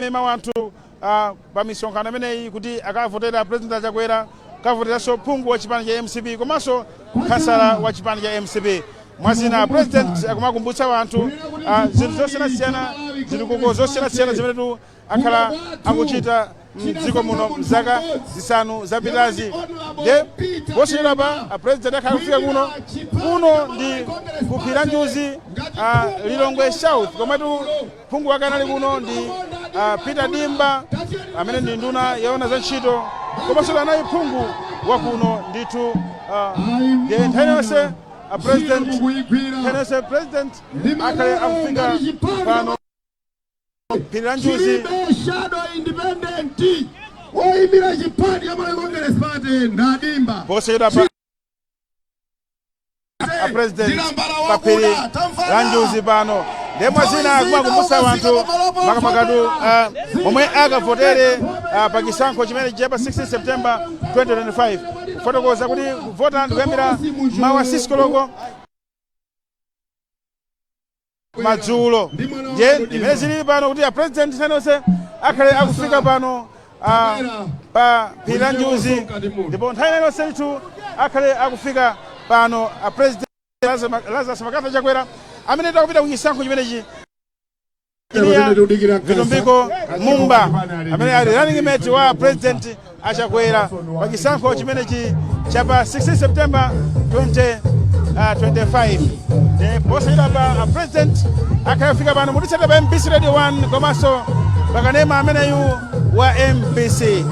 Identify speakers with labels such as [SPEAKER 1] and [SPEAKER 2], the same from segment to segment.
[SPEAKER 1] anayima wanthu pa misonkhano imeneyi kuti akavotera president Achakwera, kavoteranso phungu wa chipani cha MCP komanso kansala wa chipani cha MCP. Mwazina president akumakumbutsa wanthu zinthu zosiyanasiyana, zitukuko zosiyanasiyana zimene akhala akuchita mdziko muno mzaka zisanu zapitazi. Nde posiyera pa president akhala kufika kuno ndi kuphira njuzi Lilongwe South, komatu phungu wake anali kuno ndi Peter Dimba amene ndi nduna yaona za ntchito, komanso anali phungu wa kuno ndithu ndi nthawi yonse president akhale akufika pano phira njuzi posiyera pa president paphiri la njuzi pano. Ndi mwazina akumakumbutsa wanthu makamakatu omwe akavotere pa chisankho chimene chiyapa 16 September 2025 kufotokoza kuti kuvota ndikuyambira mawa 6 koloko madzulo. Ndiye imene zili pano kuti president nthawi akhale akufika pano pa phiri la njuzi, ndipo nthawi yonse ndithu akhale akufika pano president Lazarus Chakwera amene akupita ku chisankho chimenechi Vitumbiko Mumba amene ali running mate wa president Achakwera pa chisankho chimenechi chapa 16 September 2025. Posiyera pa president akafika pano mutitsata pa MBC Radio 1 komanso pakanema ameneyu wa MBC.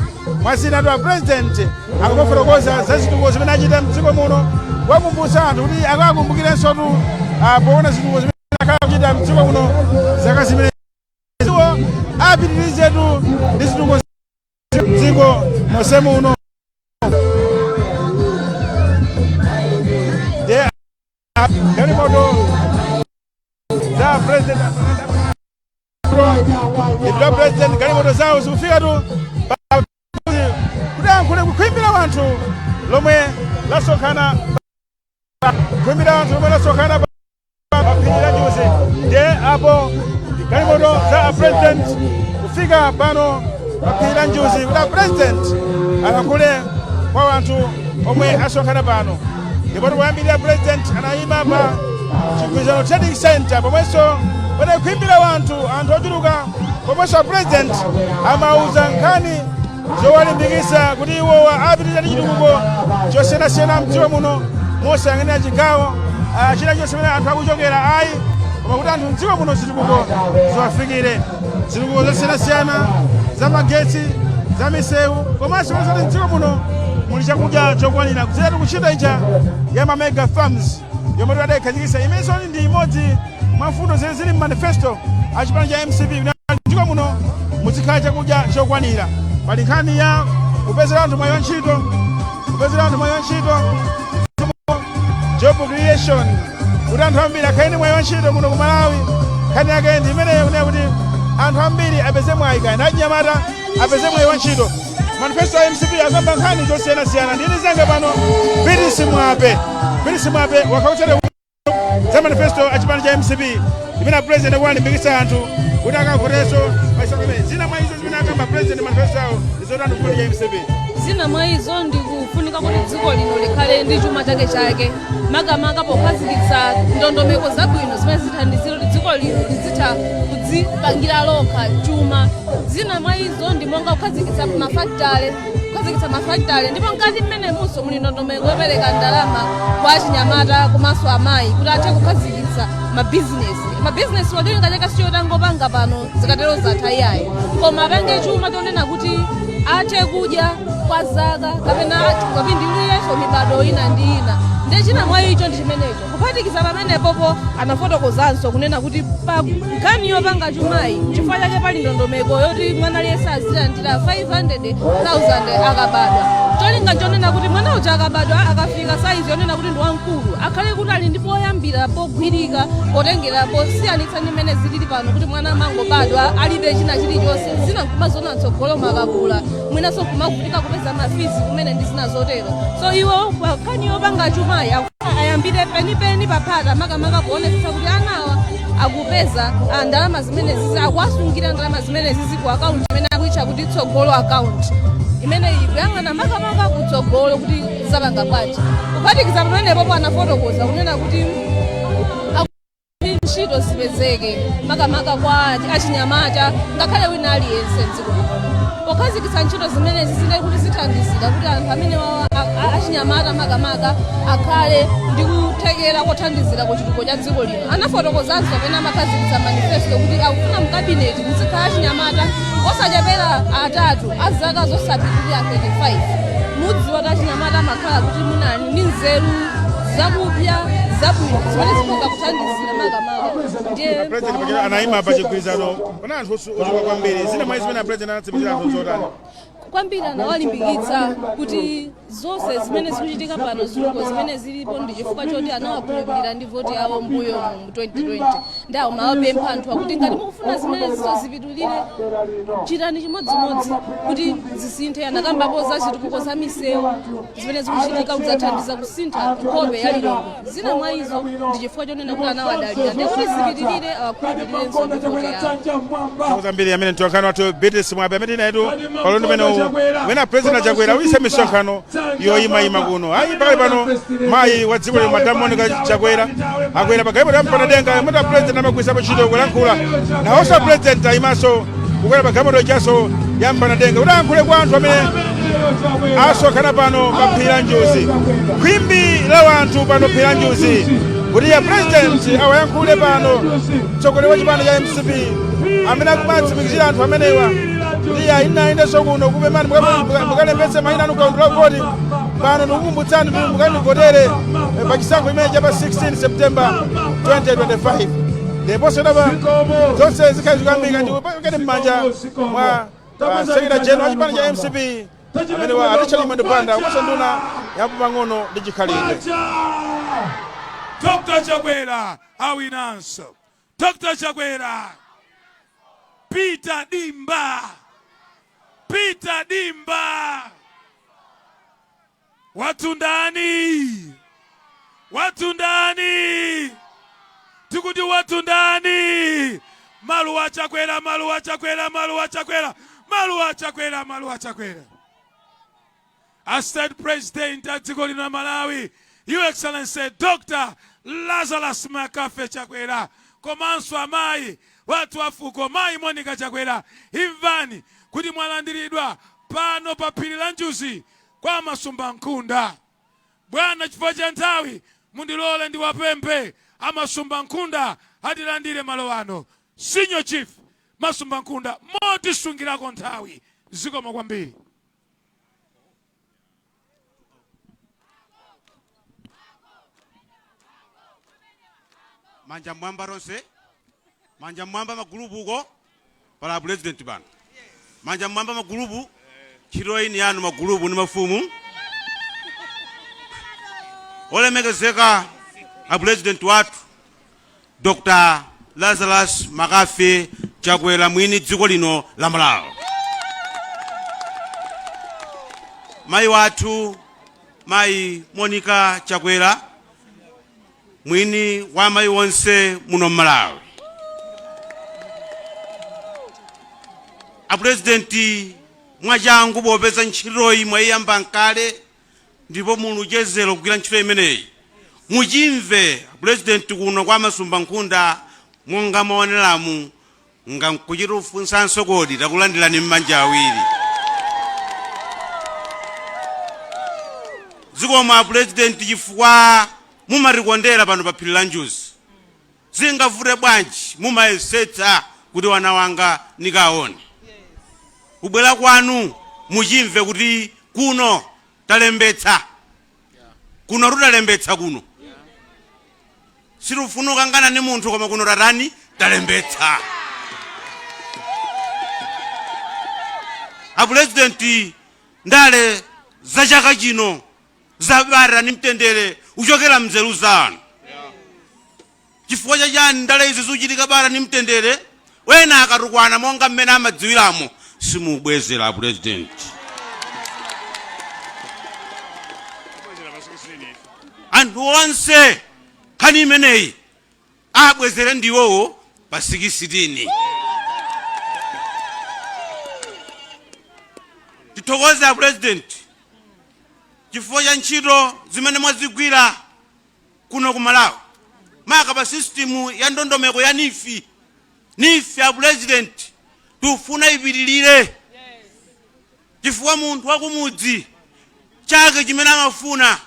[SPEAKER 1] Mwazina wa president akumafotokoza za zitukuko zimene achita mdziko muno, wakumbutsa anthu kuti akakumbukirenso poona zitukuko zimene akachita mdziko muno zaka zimene apitirizetu ndi zitukuko mdziko monse muno. Galimoto za president galimoto zawo zikufika kudankhule kukwimbira wanthu lomwe lasonkhana paphiri la njuzi. Ndiye apo galimoto za president kufika pano paphiri la njuzi kuti president alankhule kwa wanthu omwe asonkhana pano. Ndipo tikuyambirira president anayima pa chigwirizano trading center pomwenso padakwimbira anthu ochuluka, pomwenso president amauza nkhani zowalimbikitsa kuti iwowa apitiriza ndi chitukuko chosiyanasiyana mdziko muno mosayang'anira chigawo china chonse chimene anthu akuchokera ayi, koma kuti anthu mdziko muno zitukuko ziwafikire, zitukuko zosiyanasiyana za magetsi, za misewu, komanso kuti mdziko muno muli chakudya chokwanira. Kudzera kuchita ija ya mamega farms yomwe adayikhazikitsa imenso ndi imodzi mwa mfundo zili manifesto a chipani cha MCP mdziko muno muzikhala chakudya chokwanira. Pali nkhani ya kupezera anthu mwayi wa ntchito, job creation, kuti anthu ambiri akhale ndi mwayi wa ntchito kuno ku Malawi. Nkhani yake ndi imeneyo kuti anthu ambiri apeze mwayi, kaya achinyamata apeze mwayi wa ntchito. Manifesto ya MCP akamba nkhani zosiyanasiyana. Ndini zanga pano Piri Simwape wakautsere za manifesto a chipani cha MCP imene president akuwalimbikitsa anthu kuti akavoterenso pachisankho imene. Zina mwa izo zimene akamba president manifesto awo ndizotani kupoli cha MCP.
[SPEAKER 2] Zina mwa izo ndikufunika kuti dziko lino likhale ndi chuma chake makamaka pokhazikitsa ndondomeko zabwino zimene zithandizira kuti dziko lino lizitha kudzipangira lokha chuma. Zina mwa izo ndi monga kukhazikitsa mafactory, ndipo mkati mmene munso muli ndondomeko yopereka ndalama kwa achinyamata komanso amayi kuti athe kukhazikitsa mabizinesi wacholinga chake sichotangopanga pano zikatero zatha iyayi, koma apange chuma chonena kuti athe kudya kwa zaka kapena kapindilirenso mibado ina ndi ina. Ndiye china mwa icho ndi chimenecho kuphatikiza pamenepopo anafotokozanso kunena kuti pa nkhani yopanga chumayi chifukwa chake pali ndondomeko yoti mwana aliyense azilandira 500,000 akabadwa. Cholinga chonena kuti mwana uja akabadwa akafika saizi yonena kuti ndi wamkulu akhale kuti ali ndipo oyambira pogwirika potengera posiyanitsa ndi mmene zilili pano kuti mwana amangobadwa alibe china chilichonse. Zina nkumazona mtsogolo makakula mwinanso kumakutika kupeza mafizi kumene ndi zina zotero. So iwo nkhani yopanga chumayi ayambire penipeni paphata makamaka kuonetsa kuti anawa akupeza ndalama zimene zizi akuwasungira ndalama zimene zizi ku account imene akuitcha kuti tsogolo account imene ikuyang'ana makamaka kutsogolo kuti zapanga bwanji kuphatikiza pamenepo anafotokoza kunena kuti ntchito zipezeke makamaka kwa achinyamata ngakhale wina aliyense mdziko pokhazikitsa ntchito zimene zizile kuti zithandizira kuti anthu amene achinyamata makamaka akhale ndi kuthekera kothandizira kuchitukuko cha dziko lino. Anafotokozanso pamene amakhazikitsa manifesto kuti akufuna mkabineti muzikhala achinyamata osachepera atatu a zaka zosapitirira 35 mudziwa kuti achinyamata amakhala kuti munani ndi nzeru zakupya zabwino zimene zikonga kuthandizira makamaka ndiye
[SPEAKER 1] president pakira anaima pa chigwirizano pana anthu ochoka kwambiri zina mwa zimene president anatsimikiza anthu zotani
[SPEAKER 2] kwambiri anawalimbikitsa kuti zonse zimene zikuchitika pano zitukuko zimene zilipo ndi chifukwa choti anawakhulupirira ndi voti yawo mbuyo mu 2020 ndi awo mawapempha anthu akuti ngati mukufuna zimene zizipitulire chitani chimodzimodzi kuti zisinthe anakambapo za chitukuko za misewu zimene zikuchitika kudzathandiza kusintha nkhope ya Lilongwe zina mwa izo ndi chifukwa chonena kuti anawadalira ndi kuti zipitirire awakhulupirirenso ndi voti yawo
[SPEAKER 1] zambiri amene mtolankhani wathu Beatrice Mwabe amene inetu palondo pene wena president Achakwera uyise misonkhano yoyimayima kuno ayi pakali pano mayi wa dziko lino Madam Monica Achakwera akwera pakaipo tampana denga mota president amagwisa pachito kulankhula nawonso president ayimaso kukwera pagamoto chaso yampana denga kuti ayankhule kwa anthu amene asonkhana pano pa phiri la Njuzi khwimbi la anthu pano phiri la Njuzi kuti ya president awayankhule pano mtsogoleri wa chipani cha MCP amene akumatsimikizira anthu amenewa ndiye inaendeso kuno kupe mani mukalembetse mayina anu kaundula voti pano nikukumbutsani kuti mukanivotere pachisankho imene chapa 16 September 2025 ndiponso dapa zonse zikhali zikuyambika ndikukene m'manja mwa Secretary General wa chipani cha MCP amene wa Atachali Mandopanda komanso nduna yapo pang'ono ndi chikhalidwe
[SPEAKER 3] Dr. Achakwera awinanso Dr. Achakwera Peter Dimba watu ndani tikuti watu ndani Malu Achakwera a state president at dziko lino Malawi Your Excellency Dr. Lazarus Makafe Achakwera komanso amayi watu wafuko mayi Monica Achakwera imvani kuti mwalandiridwa pano pa phiri la Njuzi kwa Masumbankhunda. Bwana chifukwa cha nthawi mundilole ndiwapemphe amasumbankhunda atilandire malo ano. Senior Chief Masumbankhunda motisungirako nthawi zikomo kwambiri.
[SPEAKER 4] Manja mwamba ronse manja mwamba magulupu uko pala president bana manja mwamba magulupu chiroini yanu magulupu ni mafumu olemekezeka a president watu Dr. Lazarus Makafe Achakwera mwini dziko lino la Malawi mayi watu mayi Monica Achakwera mwini wa mayi wonse muno Malawi a president mwachangu popeza ntchitoyi mwayiyamba nkale ndipo mulujezero kugwira ntchito imeneyi muchimve president kuno kwa Masumbankhunda monga maoneramu ngankuchita ufunsanso kodi takulandirani m'manja awiri zikomo president chifukwa mumarikondera pano pa phiri la Njuzi zingavute bwanji mumayesetsa kuti wana wanga nikaone kubwera kwanu muchimve kuti kuno talembetsa kuno tutalembetsa kuno sirufunuka ngana ni munthu koma kuno tatani talembetsa a president ndale za chaka chino zabara ni mtendere uchokera mzeru zanu chifukwa chachani ndale izi zuchitika bara ni mtendere wena akatukwana monga mmene amadziwiramo simubwezera president anthu onse khani imeneyi abwezere ndiwowo pa 16. Tithokoze President chifukwa cha ntchito zimene mwazigwira kuno ku Malawi maka pa system ya ndondomeko ya nifi ya President tufuna ipitilire chifukwa munthu wakumudzi chake chimene amafuna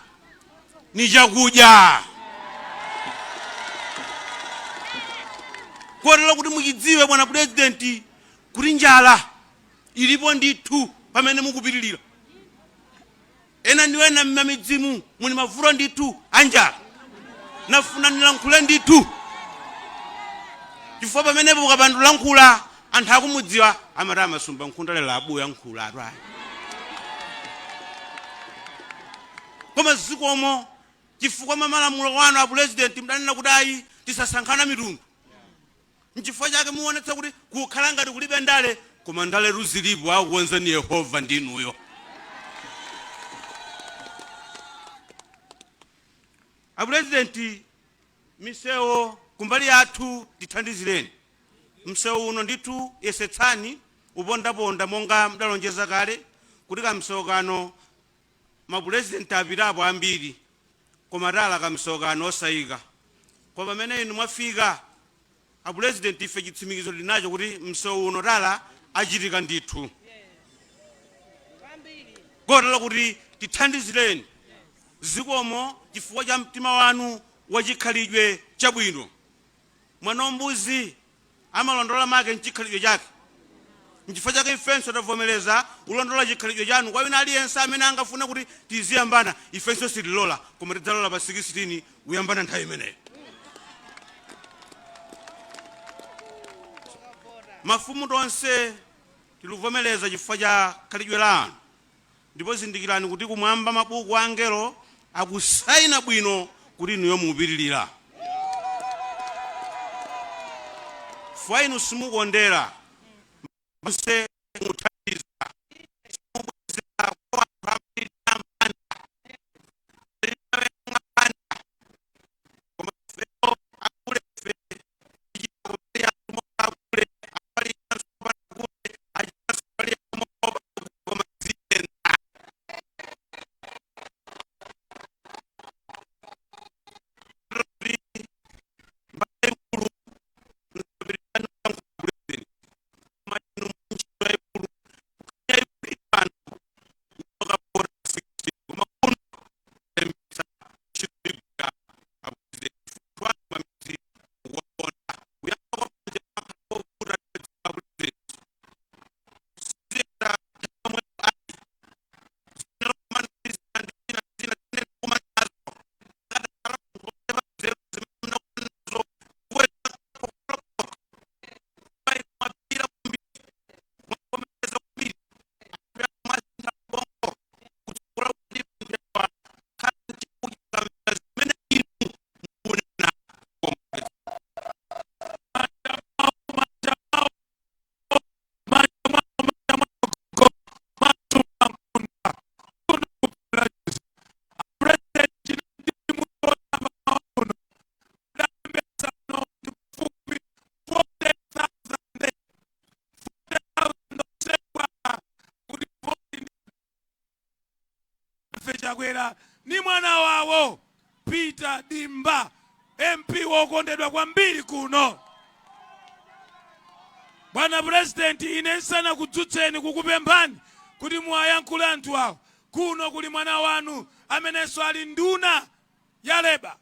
[SPEAKER 4] ni chakudya. Kotero kuti muchidziwe bwana President kuti njala ilipo ndithu pamene mukupitilira. Ena ndiwena mmamidzimu muli mavuto ndithu anjala. Nafuna nilankhule ndithu. Chifukwa pamene mukapandu lankhula anthu akumudziwa amati amasumba nkhundalera abuya nkhula atwayi. Koma zikomo chifukwa mamalamulo wanu a President mdanena kuti ayi tisasankhana mitundu. Nchifukwa chake muonetsa kuti kukhala ngati kulibe ndale koma ndale ruzilipo akukonzeni Yehova ndinuyo. A President misewu kumbali yathu tithandizireni. Msewu uno ndithu yesetsani upondaponda monga mdalonjeza kale kuti kamsewu kano ma President apitapo ambiri koma tala kamsewu kano osayika. Kwa pamene inu mwafika a President ife chitsimikizo linacho kuti msewu uno tala achitika ndithu. Kotero kuti tithandizireni. Zikomo chifukwa cha mtima wanu wachikhalidwe chabwino. Mwana mbuzi amalondola make nchikhalidwe chake. Nchifukwa chake ifenso tavomereza ulondola chikhalidwe chanu kwa wina aliyense amene angafuna kuti tiziyambana ifenso sililola koma tidzalola pa 16 uyambana nthawi imeneyo. Mafumu tonse tiluvomereza chifukwa cha khalidwe lanu. Ndipo zindikirani kuti kumwamba mabuku a angelo akusaina bwino kuti inuyo mupitilira. Fwa inu simukondera mse muthandiza simubwezera kwa famili amanda koma feo akule fe ichikomeya kumoka akule apali yansopa akule ajimasopali yakumoka koma ziyenda.
[SPEAKER 3] Achakwera ni mwana wawo Peter Dimba MP wokondedwa kwambiri kuno. Bwana President ine sana kudzutseni kukupemphani kuti muwayankhule anthu awo. Kuno kuli mwana wanu amenenso ali nduna ya leba.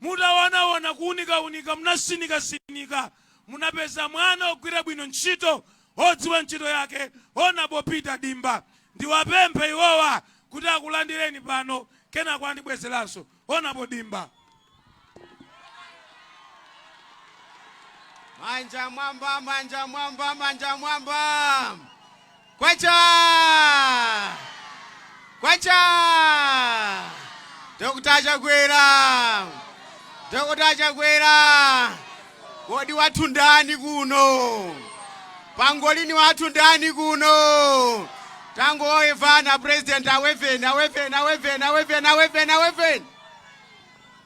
[SPEAKER 3] Mutaona kuunika munasinika munapeza mwana ogwira bwino ntchito odziwa ntchito yake onapo Peter Dimba. Ndiwapemphe iwowa kuti akulandireni pano kena kwandibwezeranso onapo Dimba.
[SPEAKER 5] Manja mwamba, manja mwamba, manja mwamba. Kwacha! Kwacha! Dr. Achakwera! Dr. Achakwera! Kodi watu ndani kuno? Pangolini watu ndani kuno? Tango oevana President aweveni.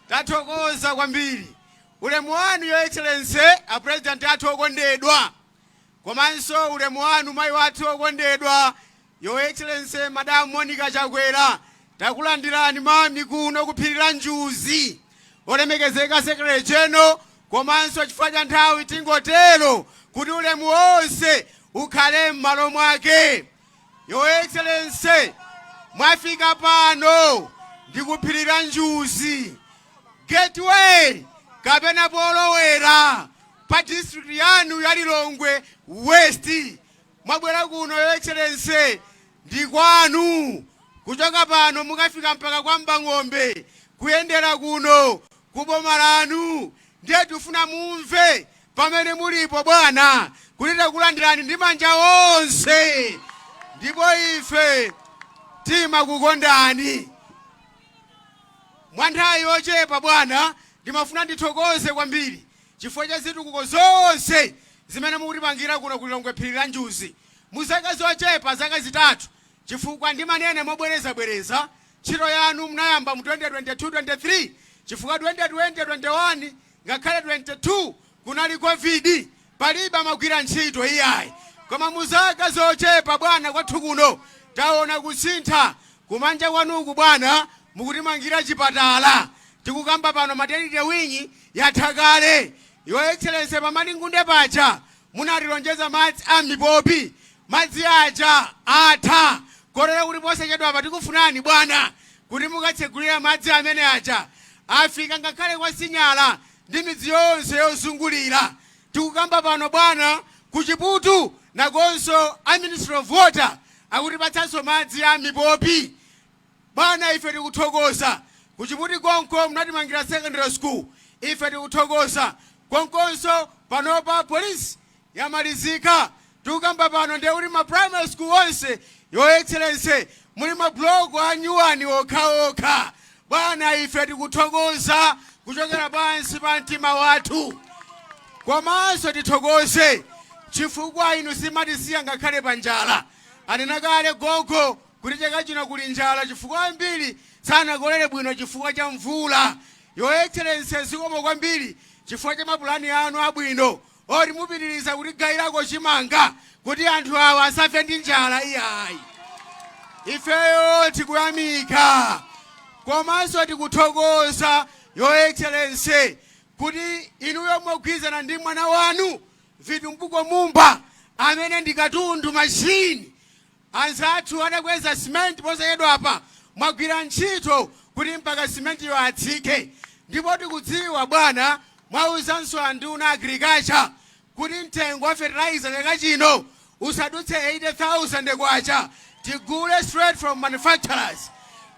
[SPEAKER 5] Tathokoza kwambiri. ulemu wanu Your Excellency a President athu okondedwa komanso ulemu wanu mayi wathu okondedwa Your Excellency Madam Monica Achakwera takulandirani mami kuno kuphirira njuzi olemekezeka Secretary General komanso chifukwa cha nthawi tingotero kuti ulemu wonse ukhale m'malo mwake. Your Excellency mwafika pano ndikuphirira njuzi gateway kapena polowera pa district yanu ya Lilongwe West. Mwabwera kuno Your Excellency ndi kwanu kuchoka pano mukafika mpaka kwa Mbang'ombe kuyendera kuno kuboma lanu ndiye tufuna mumve pamene mulipo bwana kuti takulandirani ndi manja onse ndipo ife timakukondani. Mwa nthawi yochepa bwana ndimafuna ndithokoze kwambiri chifukwa cha zitukuko zonse zimene mukutipangira kuno ku Lilongwe phiri la njuzi muzaka zochepa zaka zitatu chifukwa ndimanene mobwereza ntchito yanu mnayamba mu 2022-23 chifukwa 2020-21 ngakhale 22 kunali COVID palibe amagwira ntchito iyayi koma muzaka zochepa bwana kwathu kuno taona kusintha kumanja kwanuku bwana mukutimangira chipatala tikukamba pano maternity wing yatha kale. Your Excellency pamani ngunde paja munatilonjeza madzi a mipopi madzi aja atha kolera kuti posachedwa apa tikufunani bwana kuti mukatsegulira madzi amene aja afika ngakhale kwa Sinyala ndi midzi yonse yozungulira. Tikukamba pano bwana ku Chiputu nakonso a Ministry of Water akutipatsanso madzi a mipopi bwana ife tikuthokoza. Ku Chiputu konko munatimangira secondary school ife tikuthokoza konkonso panopa police yamalizika. Tikukamba pano ndi uli ma primary school onse Your Excellency muli ma block anyuwani okhaokha bwana ife tikuthokoza kuchokera pansi pa mtima wathu. Komanso tithokoze chifukwa inu simatisiya ngakhale pa njala. Anena kale gogo kuti chaka chino kuli njala chifukwa ambiri sanakolere bwino chifukwa cha mvula. Your Excellency zikomo kwambiri chifukwa cha mapulani anu abwino oti mupitiriza kuti gayirako chimanga kuti anthu awa asafe ndi njala iyayi. Ifeyo tikuyamika komanso tikuthokoza Your Excellency kuti inuyo mogwizana ndi mwana wanu Vitumbuko Mumba amene ndi katundu machine anzathu adakweza cement posachedwa apa mwagwira ntchito kuti mpaka cement yo atsike ndipo tikudziwa bwana mwauzanso anduna agriculture kuti mtengo wa fertilizer chaka chino usadutse 80,000 kwacha tigule straight from manufacturers.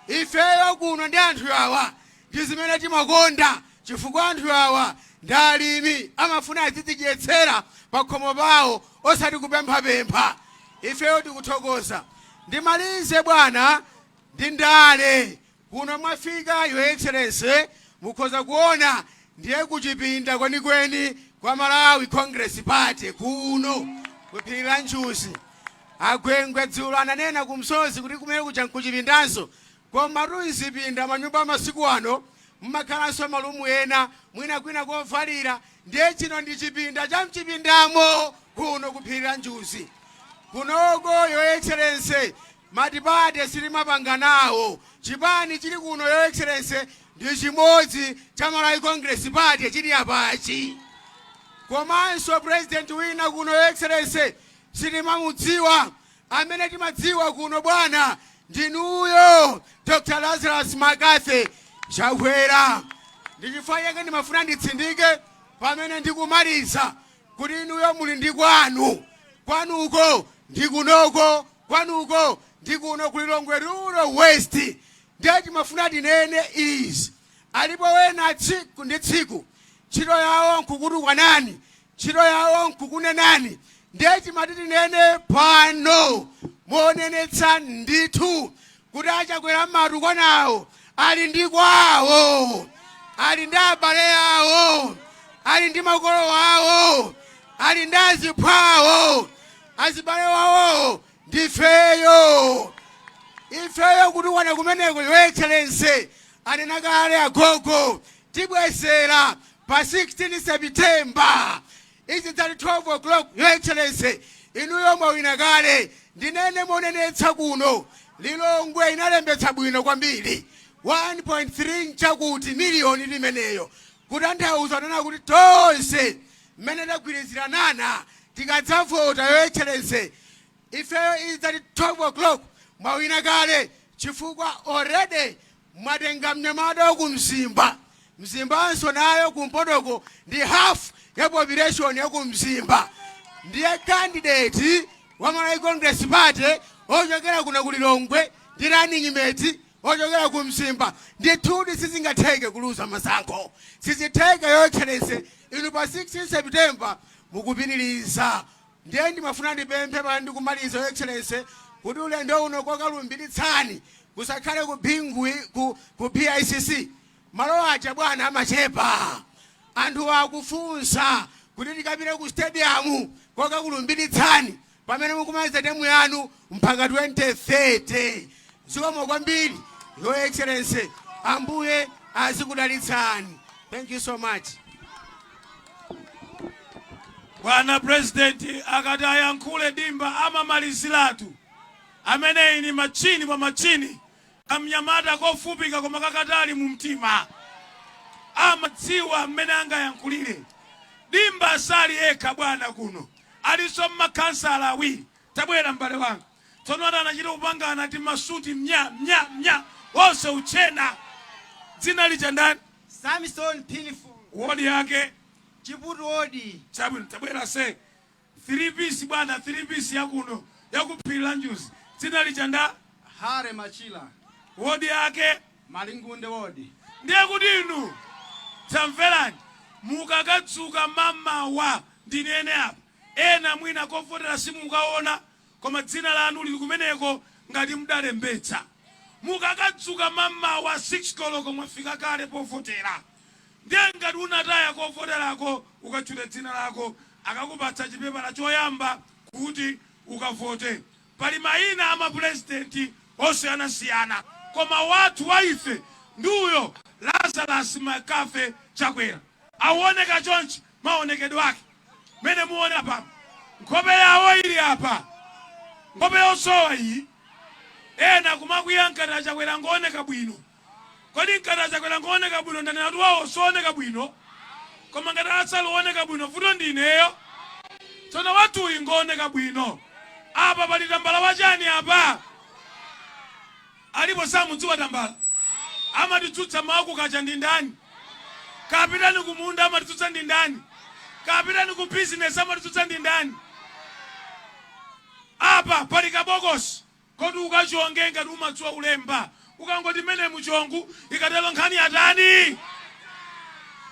[SPEAKER 5] Ifeyo kuno ndi anthu awa ndi zimene timakonda chifukwa anthu awa ndi alimi amafuna azidzidyetsera pa khomo pawo osati kupemphapempha. Ifeyo tikuthokoza. Ndimalize bwana ndi ndale kuno mwafika Your Excellency mukhoza kuona ndiye kuchipinda kwenikweni kwa Malawi Congress Party kuno kuphiri la njuzi. Agwengwe dzulo ananena kumsozi kuti kumene kuja nkuchipindanso koma tuzipinda manyumba masiku ano mmakhalanso malumu ena mwina kwina kovalira ndiye chino ndi chipinda cha mchipindamo kuno kuphiri la njuzi. Kunoko Your Excellency matipati silimapanga nawo chipani chili kuno Your Excellency ndi chimodzi cha Malawi Congress Party chili apachi. Komanso President wina kuno Your Excellency silimamudziwa amene timadziwa kuno bwana ndinuyo Dr. Lazarus Makafe Achakwera. Ndichifukwa chake ndimafuna nditsindike pamene ndikumaliza kuti inuyo muli ndi kwanu kwanuko ndi kunoko kwanuko ndi kuno ku Lilongwe West. Ndiye timafuna tinene izi alipo wena tsiku ndi tsiku ntchito yawo nkukutukwa nani ntchito yawo nkukunenani ndiye timati tinene pano monenetsa ndithu kuti Achakwera matuko nawo ali ndi kwawo ali ndi abale awo ali ndi makolo awo ali ndi aziphawo azibale wawo ndifeyo. Ifeyo kutukwana kumeneko Your Excellency anena kale agogo tibwezera pa 16 September izi dzali 12 o'clock. Your Excellency, inuyo mwawina kale. Ndinene monenetsa kuno Lilongwe inalembetsa bwino kwambiri 1.3 chakuti miliyoni limeneyo kutanthauza nana kuti tonse mmene tagwiriziranana tikadzavota. Your Excellency, ifeyo izi dzali 12 o'clock mwawina kale chifukwa already mwatenga mnyamata wa kumzimba. Mzimbanso nayo kumpotoko ndi half ya population ya kumzimba. Ndiye candidate wa Malawi Congress Party ochokera kuna kulilongwe ndi running mate ochokera kumzimba. Ndithu sizingatheke kuluza masankho. Sizitheka. Your Excellency, inu pa 16 September mukupitiriza. Ndiye ndimafuna ndipemphe pa ndikumaliza. Your Excellency, kuti ulendo uno kokalumbilitsani kusakhale kubhingwi ku PICC. Malo aja bwana amachepa. Anthu akufunsa kuti tikapite ku stadium kokakulumbilitsani pamene mukumaliza temu yanu mpaka 2030. Zikomo kwambiri. Your Excellency, Ambuye azikudalitsani. Thank you so much.
[SPEAKER 3] Bwana President akati ayankhule dimba amamaliziratu amene ini machini pa machini amnyamata kofupika koma kakatali mu mtima amadziwa amene angayankhulire. Dimba asali eka bwana kuno aliso makansala awiri. Tabwera mbale wanga tsono anachita kupangana ti masuti mnya wonse uchena. Dzina lija ndani?
[SPEAKER 5] Samson Piniful.
[SPEAKER 3] Wodi yake
[SPEAKER 5] Chiputu wodi.
[SPEAKER 3] Chabwino tabwera se 3 piece bwana 3 piece yakuno yakuphira njuzi. Dzina lija nda?
[SPEAKER 6] Hare Machila.
[SPEAKER 3] Wodi yake
[SPEAKER 6] Malingunde wodi.
[SPEAKER 3] ndiye kuti inu tamverani mukakadzuka mamawa ndinene apa ena mwina kofotera simukaona koma dzina lanu lili kumeneko ngati mudalembetsa. Mukakadzuka mamawa 6 koloko mwafika kale pofotera. Ndiye ngati unataya kofoterako ukachule dzina lako akakupatsa chipepala choyamba kuti ukavote. Pali mayina ama president osiyanasiyana koma wathu wa ife ndiuyo Lazarus Makafe Chakwera. Aoneka chonchi maonekedwe ake mene muone apa. Nkhope yawo ili apa. Nkhope yosowa iyi. Ena kumakwiya nkata Chakwera ngooneka bwino. Kodi nkata Chakwera ngooneka bwino ndanena kuti wawo sooneka bwino. Koma ngati asalooneka bwino vuto ndineyo. Tsono wathu uyi ngooneka bwino. Apa pali tambala wachani apa? Alipo samudziwa tambala. Amatitsutsa maku kacha ndi ndani? Kapitani kumunda amatitsutsa ndi ndani? Kapitani ku business amatitsutsa ndi ndani? Apa pali kabokosi kodi ukachonge ngati umadziwa ulemba. Ukangoti mene muchongu ikatelo nkhani yatani?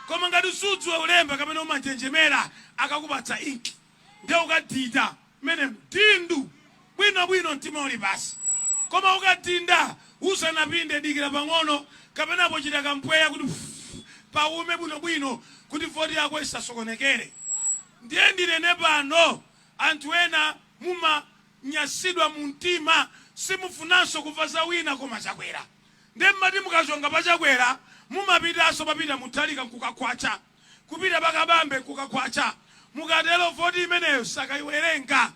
[SPEAKER 3] Koma ngati sudziwa ulemba kapena umanjenjemera akakupatsa inki. Ndiye ukadida mene mtindu bwino mtima uli pasi. Koma ukadinda usanapinde dikira pang'ono kapena pochita kampweya kuti paume bwino kuti voti yako isasokonekere. Ndiye ndinene pano anthu ena mumanyasidwa mu mtima simufunanso kumva za wina koma Chakwera. Ndiye mmati mukachonga pa Chakwera mumapitanso papita muthalika nkukakwacha kupita pakabambe nkukakwacha. Mukatero voti imeneyo sakaiwerenga.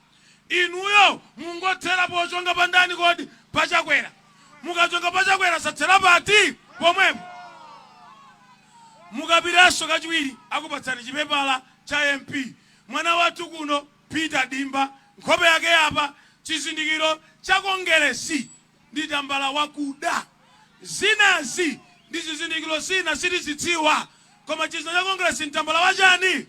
[SPEAKER 3] Inuyo mungothera pochonga pandani kodi pa Chakwera. Mukachonga pa Chakwera sathera pati pomwepo. Mukapitanso kachiwiri akupatsani chipepala cha MP. Mwana wathu kuno Peter Dimba nkhope yake apa chizindikiro cha Kongresi ndi tambala wakuda. Zinazi ndi chizindikiro sina sitizidziwa koma chizindikiro cha Kongresi ntambala wachani?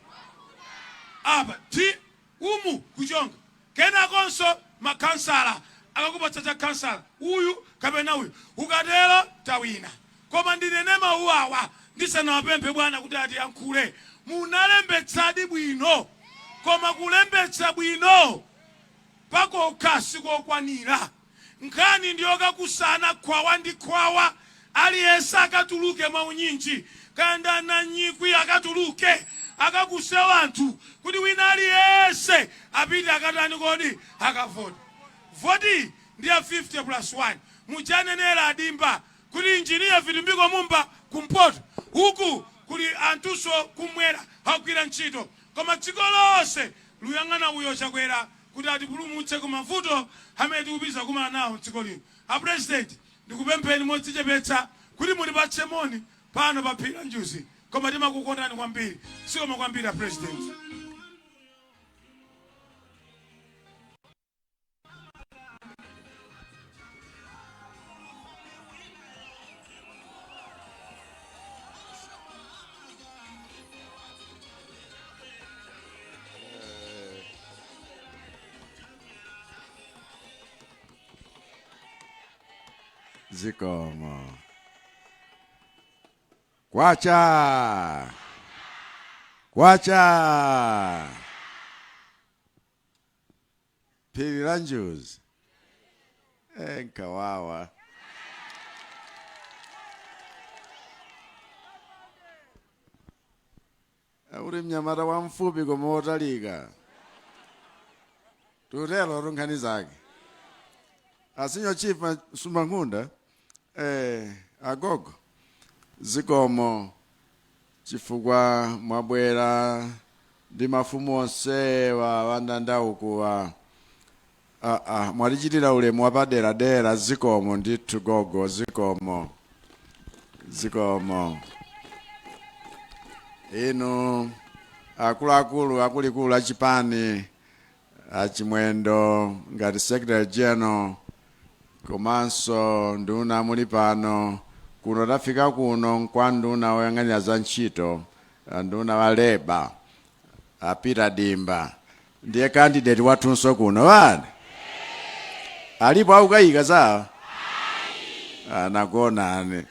[SPEAKER 3] Apa ti umu kuchonga. Kena konso makansala akakupatsa cha kansala uyu kapena uyu ukatero tawina. Koma ndinene mauwawa ndisanawapemphe bwana kuti atiyankhule. Munalembetsadi bwino koma kulembetsa bwino pakokha sikokwanira. Nkhani ndiyo kakusana khwawa ndi khwawa aliyense akatuluke maunyinji kanda na nyikwi akatuluke akakuse wanthu kuti wina aliyense apite akatani kodi akavota. Voti ndiya 50+1. Mujanenera Dimba kuti injiniya vitumbiko mumba kumpoto huku kuli antuso kumwera akugwira ntchito koma dziko lonse luyang'ana uyo Achakwera kuti atipulumutse ku mavuto amene tikupeza kumana nawo dziko lino. A president ndikupempheni modzichepetsa kuti mutipatse moni pano pa phiri la Njuzi koma timakukondani kwambiri sikoma kwambiri a president.
[SPEAKER 7] Zikomo. Kwacha. Kwacha. Phiri la Njuzi. Nkawawa. Uri mnyamata wa mfupi koma wotalika. Tutelo runkhani zake. Asinyo chief Sumangunda. Agogo zikomo chifukwa mwabwera ndi mafumu onse wa ndandauko wa mwalichitira ulemu wapadera dera zikomo ndithu gogo zikomo inu akuluakulu akulikulu achipani achimwendo ngati secretary general komanso nduna muli pano kuno tafika kuno kwa nduna woyang'anira za ntchito nduna wa leba apita dimba ndiye candidate wathunso kuno wani alipo aukayika zawo anagonani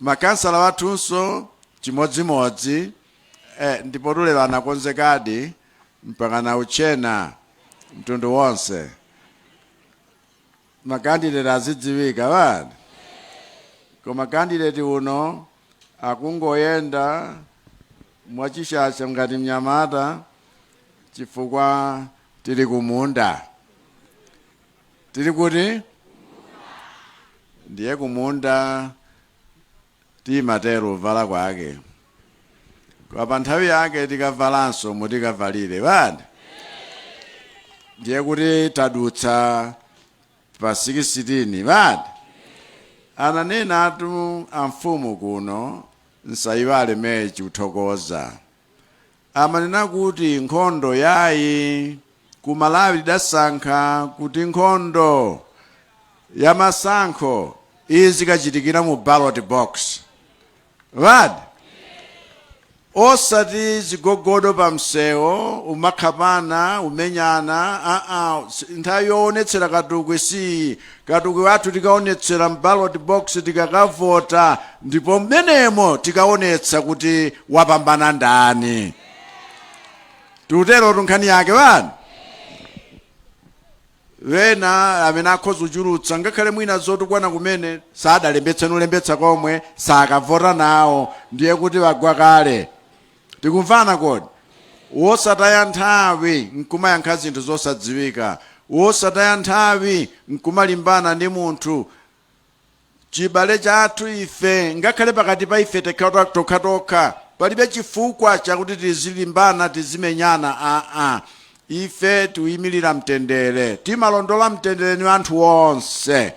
[SPEAKER 7] makansala wathunso chimodzimodzi ndipo tuleva anakonzekadi mpaka na uchena mtundu wonse makandidate azidziwika wani koma candidate uno akungoyenda mwachishasha ngati mnyamata chifukwa tili kumunda tili kuti ndiye kumunda timatero vala kwake kwa pa nthawi yake tikavalanso mutikavalire wani ndiye kuti tadutsa pa 16 vadi ananena atu amfumu kuno nsaiwale mechi uthokoza amanena kuti nkhondo yayi ku Malawi dasankha kuti nkhondo ya masankho izi kachitikira mu ballot box vadi osati zigogodo pa msewo umakhapana umenyana nthawi yoonetsera katukwe si katukwe wathu tikaonetsera ballot box tikakavota ndipo mmenemo tikaonetsa kuti wapambana ndani tutero tunkhani yake wani wena amene akhoza kuchulutsa ngakhale mwina zotukwana kumene sadalembetsa komwe sakavota nawo ndiye kuti wagwa kale tikumvana kodi wosataya nthawi nkumayankha zinthu zosadziwika wosataya nthawi nkumalimbana ndi munthu chibale chathu ife ngakhale pakati pa ife tokha palibe chifukwa chakuti tizilimbana tizimenyana ife tuyimirira mtendere timalondola mtendere ni anthu onse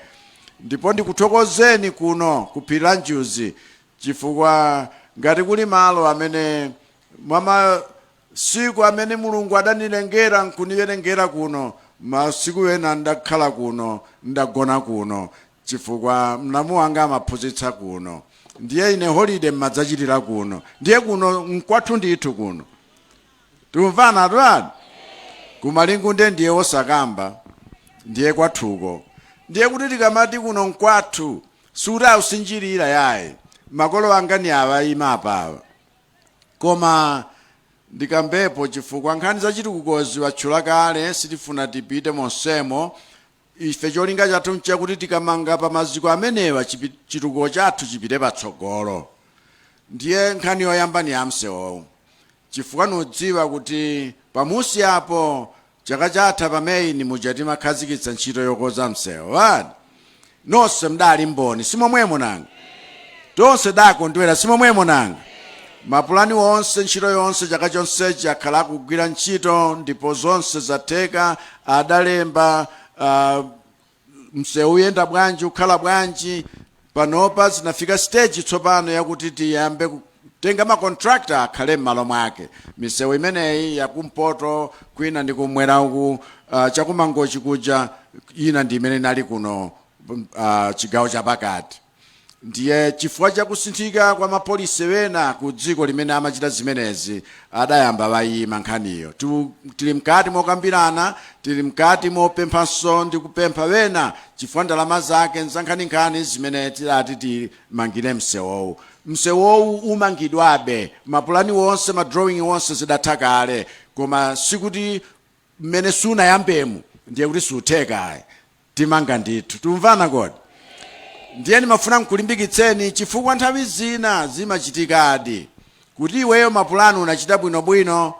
[SPEAKER 7] ndipo ndikuthokozeni kuno ku phiri la Njuzi chifukwa ngati kuli malo amene siku amene Mulungu adanilengera nkuniwerengera kuno masiku wena ndakhala kuno ndagona kuno chifukwa mlamu wanga amaphunzitsa kuno ndiye ine holiday mmadzachitira kuno ndiye kuno nkwathu ndithu kuno tumvana twani kumalingunde ndiye osakamba ndiye kwathuko ndiye kuti tikamati kuno nkwathu sura usinjirira yaye makolo anga ni abayima apawa koma ndikambepo chifukwa nkhani zachitukukozi watchula kale sitifuna tipite monsemo ife cholinga chathu nchakuti tikamanga pa maziko amenewa chitukuko chathu chipite patsogolo ndiye nkhani yoyamba ni amsewo chifukwa nudziwa kuti pamusi apo chaka chatha pa Meyi mujati makhazikitsa ntchito yokoza msewu wani nonse mdali mboni simomwemo nanga tonse dakondwera simomwemo nanga mapulani wonse ntchito yonse chaka chonse chakhala kugwira ntchito ndipo zonse zatheka adalemba msewu uyenda bwanji ukhala bwanji panopa zinafika stage tsopano yakuti tiyambe kutenga macontractor akhale m'malo mwake misewu imeneyi yakumpoto kwina ndi kumwera uku chakumangochi kuja ina ndi imene inali kuno chigawo chapakati ndiye chifukwa chakusinthika kwa mapolisi wena ku dziko limene amachita zimenezi adayamba wayima nkhaniyo tili mkati mokambirana tili mkati mopemphanso ndi kupempha wena chifukwa ndalama zake nzankhani zimene tilati timangire msewowu umangidwabe mapulani wonse madrawing wonse zidatha kale koma sikuti mmene sunayambemu ndiye kuti sutheka timanga ndithu tumvana kodi ndiye ndimafuna nkulimbikitseni chifukwa nthawi zina zimachitikadi kuti iweyo mapulani unachita bwinobwino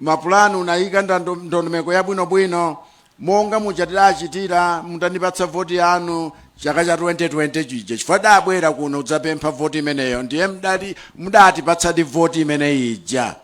[SPEAKER 7] mapulani unayika ndondomeko ya bwinobwino monga muchitira mutandipatsa voti yanu chaka cha 2020 chija chifukwa dabwera kuno udzapempha voti imeneyo ndiye mudatipatsa voti imene ija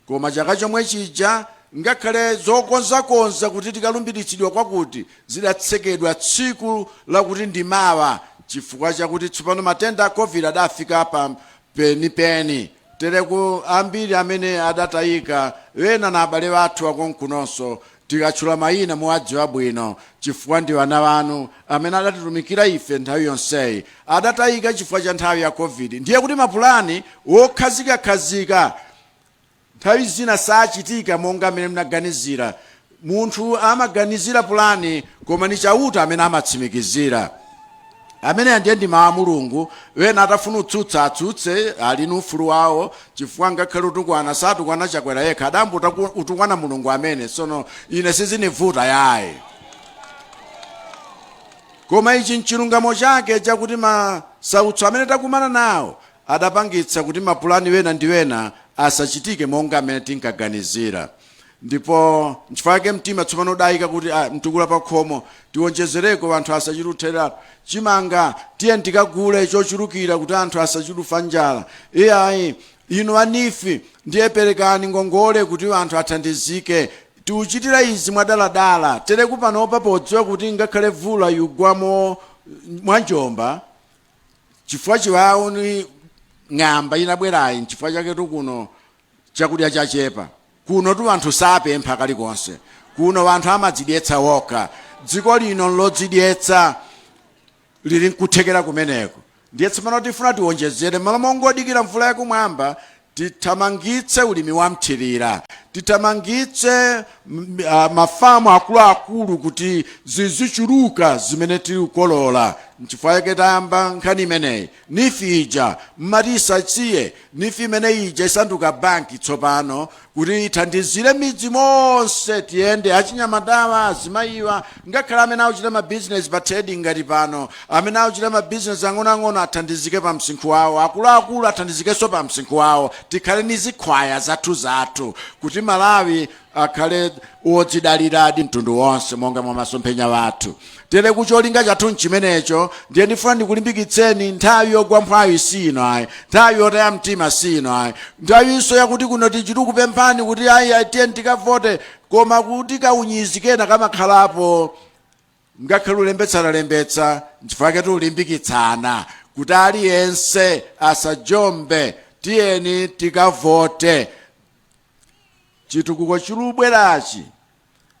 [SPEAKER 7] koma chaka chomwe chija ngakhale zokonzakonza kuti tikalumbiritsidwa kwakuti zidatsekedwa tsiku lakuti ndimawa chifukwa chakuti tsopano matenda a covid adafika pa penipeni tereku ambiri amene adatayika wena na abale wathu akonkunonso tikatchula mayina muwadziwa bwino chifukwa ndi wana wanu amene adatitumikira ife nthawi yonseyi adatayika chifukwa cha nthawi ya covid ndiye kuti mapulani wokhazikakhazika nthawi zina sachitika monga amene mnaganizira munthu amaganizira pulani koma ni chauta amene amatsimikizira amene ndiye ndi mawu a Mulungu wena atafuna utsutsa atsutse ali ndi ufulu wawo chifukwa ngakhale utukwana satukwana Achakwera yekha adambo utukwana Mulungu amene sono ine sizinivuta yaye koma ichi nchilungamo chake chakuti masautso amene takumana nawo adapangitsa kuti mapulani wena ndi wena asachitike monga amene tinkaganizira ndipo nchifukwa mtima tsopano udayika kuti mtukula pa khomo tionjezereko anthu asachitutera chimanga tiye ndikagule chochulukira kuti anthu asachidufa njala ayi inu anifi ndiye perekani ngongole kuti anthu athandizike tiuchitira izi mwadaladala tereku panopa podziwa kuti ngakhale vula yugwamo mwanjomba chifukwa chiwawo ni ng'amba inabwerayi chifukwa chaketu kuno chakudya chachepa kuno tu anthu sapempha kalikonse kuno anthu amadzidyetsa wokha dziko lino lodzidyetsa lili nkuthekera kumeneko ndiye tsopano tifuna tiwonjezere malo mongodikira mvula yakumwamba tithamangitse ulimi wa mthirira tithamangitse mafamu akuluakulu kuti zizichuluka zimene tili kukolola nchifukwa chake tayamba nkhani imeneyi nifi ija mmati isachiye nifi imene ija isanduka banki tsopano kuti ithandizire midzi monse tiyende achinyamatawa azimayiwa ngakhale amene akuchita mabizinesi pa trading ngati pano amene akuchita mabizinesi ang'onoang'ono athandizike pa msinkhu wawo akuluakulu athandizikenso pa msinkhu wawo tikhale ni zikhwaya zathu kuti Malawi akhale odzidaliradi mtundu wonse monga mwa masomphenya wathu tere kucholinga chathu chimenecho ndiye ndifuna ndikulimbikitseni nthawi yogwa mphwayo sino ayi nthawi yotaya mtima sino ayi nthawiso yakuti kuno tichitu kupemphani kuti ayi tiye tikavote koma kuti kaunyizikena kamakhalapo ngakhale ulembetsa nchifukwa chake ulimbikitsana kuti aliyense asajombe tiyeni tikavote chitukuko chilubwerachi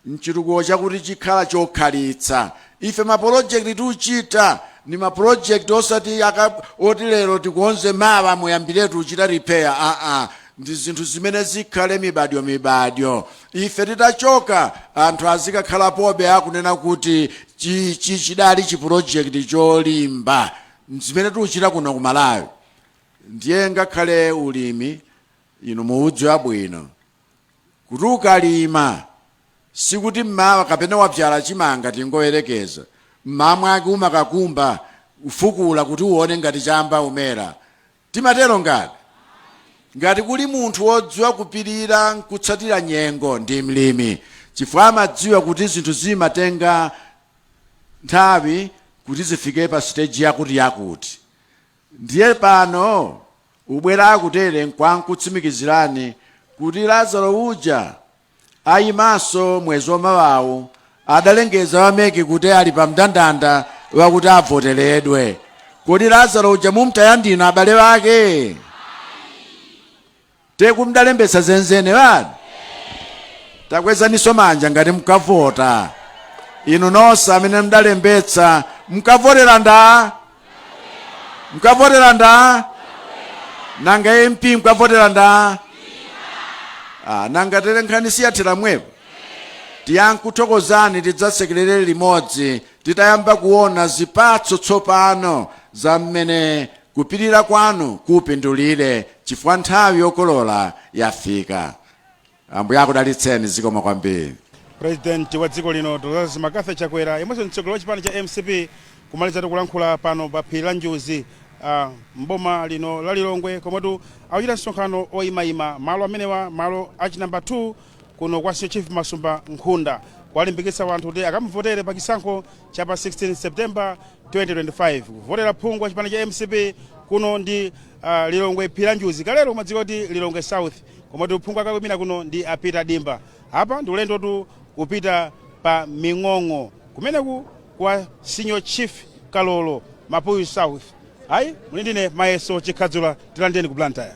[SPEAKER 7] nchitukuko chakuti chikhala chokhalitsa ife maprojekti tiuchita ni maprojekti osati oti lero tikuonze mawa muyambiretu uchita repair ndi zinthu zimene zikhale mibadyo ife titachoka anthu azikakhala pobe akunena kuti chidali chiprojekti cholimba zimene tiuchita kuno ku Malawi ndiye ngakhale ulimi inu muudziwa bwino kuti ukalima sikuti mmawa kapena wabzala chimanga tingoyerekeza mmawa mwake umakakumba ufukula kuti uone ngati chamba umera timatero ngati kuli munthu wodziwa kupirira nkutsatira nyengo ndi mlimi chifukwa amadziwa kuti zinthu zimatenga nthawi kuti zifike pa stage yakuti ndiye pano ubwera akutere nkwankutsimikizirani kuti Lazaro uja ayimaso mwezi wamawawu adalengeza wameki kuti ali pa mndandanda wakuti avoteredwe. Kodi Lazaro uja mumtaya ndinu abale wake teku mdalembesa zenzene wani takwezaniso manja ngati mukavota. Inu nonse amene mdalembetsa mukavotera nda nanga MP mukavotera nda nanga tere nkhani siyathira mwepo tiyankuthokozani tidzasekerere limodzi titayamba kuona zipatso tsopano za mmene kupirira kwanu kupindulire chifukwa nthawi yokolola yafika. Ambuye akudalitseni zikomo kwambiri.
[SPEAKER 1] President wa dziko lino Dr. Achakwera yemwenso mtsogoleri wa chipani cha MCP kumaliza kulankhula pano pa phiri la Njuzi mboma lino la Lilongwe komatu awuchita msonkhano oyimayima malo amenewa malo achi namba 2 kuno kwa Chief Masumba Nkhunda kwalimbikitsa wanthu kuti akamuvotere pa chisankho cha pa 16 September 2025 kuvotera phungu wa chipani cha MCP kuno ndi Lilongwe phiri la Njuzi kalero kumadziko kuti Lilongwe South komatu phungu akakwimira kuno ndi apita dimba. Apa ndi ulendo tu kupita pa Ming'ong'o kumeneku kwa Senior Chief Kalolo Mapuyu South. Ayi muli ndine Mayeso Chikhadzula tilandeni ku Blantyre.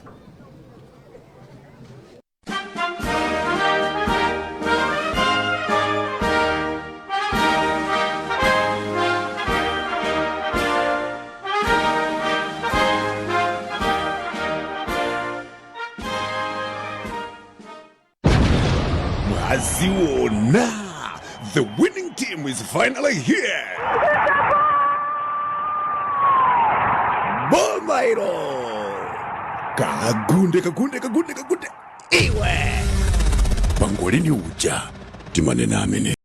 [SPEAKER 8] Aziona, the winning team is finally here. Bomairo. Kagunde. Iwe. Pangolini uja. Timane namene.